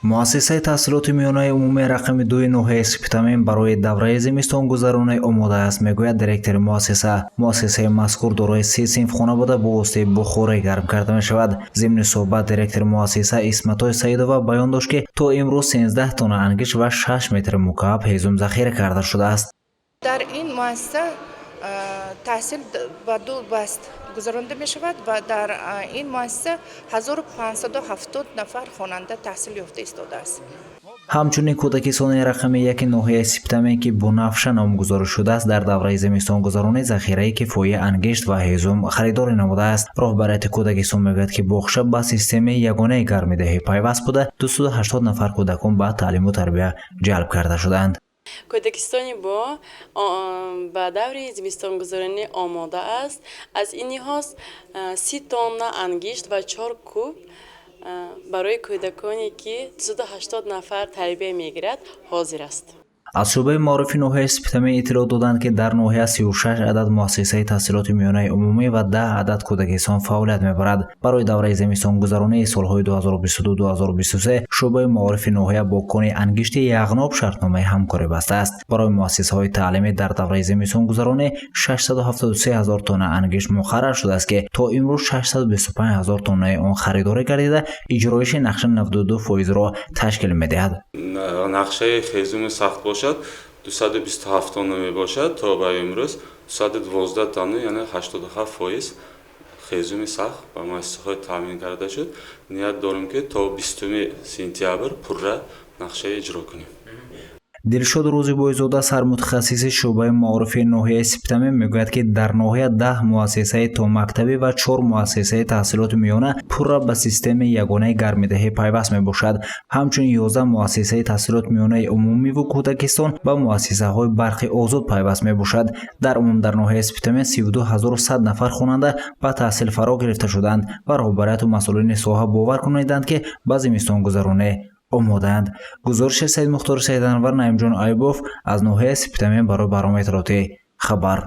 муассисаи таҳсилоти миёнаи умумии рақами 2 ноҳияи Сипитамин барои давраи зимистон гузарони омода аст, мегӯяд директори муассиса. Муассисаи мазкур дорои 3 синфхона буда бо воситаи бухорӣ гарм карда мешавад. Зимни суҳбат директори муассиса Исматой Саидова баён дошт, ки то имрӯз 13 тонна ангиш ва 6 метри мукааб ҳезум захира карда шудааст. дар ин муассиса таҳсил ба ду баст гузаронда мешавад ва дар ин муассиса 1570 нафар хонанда таҳсил ёфта истодааст. ҳамчунин кӯдаки сони рақами 1 ноҳияи Сипитамин, ки Бунавша номгузорӣ шудааст, дар давраи зимистон гузарони захираи кифоии ангишт ва ҳезум харидорӣ намудааст. роҳбарияти кӯдакистон мегӯяд, ки боғша ба системаи ягонаи гармидеҳӣ пайваст буда 280 нафар кӯдакон ба таълиму тарбия ҷалб карда шуданд. кӯдакистони ба даври зимистонгузаронӣ омода аст. Аз ин лиҳоз 30 тонна ангишт ва 4 куб барои кӯдаконе ки 280 нафар тарбия мегирад ҳозир аст. аз шӯъбаи маорифи ноҳияи Сипитамин иттилоъ доданд, ки дар ноҳия 36 адад муассисаи таҳсилоти миёнаи умумӣ ва 10 адад кӯдакистон фаъолият мебарад. барои давраи зимистонгузаронии солҳои 2022-2023 шӯъбаи маорифи ноҳия бо кони ангишти яғноб шартномаи ҳамкорӣ бастааст. барои муассисаҳои таълимӣ дар давраи зимистонгузаронӣ 673 000 тонна ангишт муқаррар шудааст, ки то имрӯз 625 000 тоннаи он харидорӣ гардида, иҷроиши нақша 92%-ро ташкил медиҳад. нақшаи хезуми сахт бошад 227 тонна мебошад, то ба имрӯз 212 тонна, яъне 87% хезуми сахт ба муассисаҳои таъмин карда шуд. ният дорем, ки то 20 сентябр пурра нақша иҷро кунем. дилшод рӯзибоизода, сармутахассиси шӯъбаи маорифи ноҳияи Сипитамин, мегӯяд, ки дар ноҳия 10 муассисаи томактабӣ ва 4 муассисаи таҳсилоти миёна пурра ба системаи ягонаи гармидеҳӣ пайваст мебошад. ҳамчунин 11 муассисаи таҳсилоти миёнаи умумиву кӯдакистон ба муассисаҳои барқи озод пайваст мебошад. дар умум дар ноҳияи Сипитамин 32100 нафар хонанда ба таҳсил фаро гирифта шуданд ва роҳбарияту масъулини соҳа бовар куниданд, ки ба зимистонгузаронӣ омодаанд. гузориши Саид Мухтори Саиданвар, Наимҷон Айбов аз ноҳияи Сипитамин барои Барномаи иттилоотӣ хабар.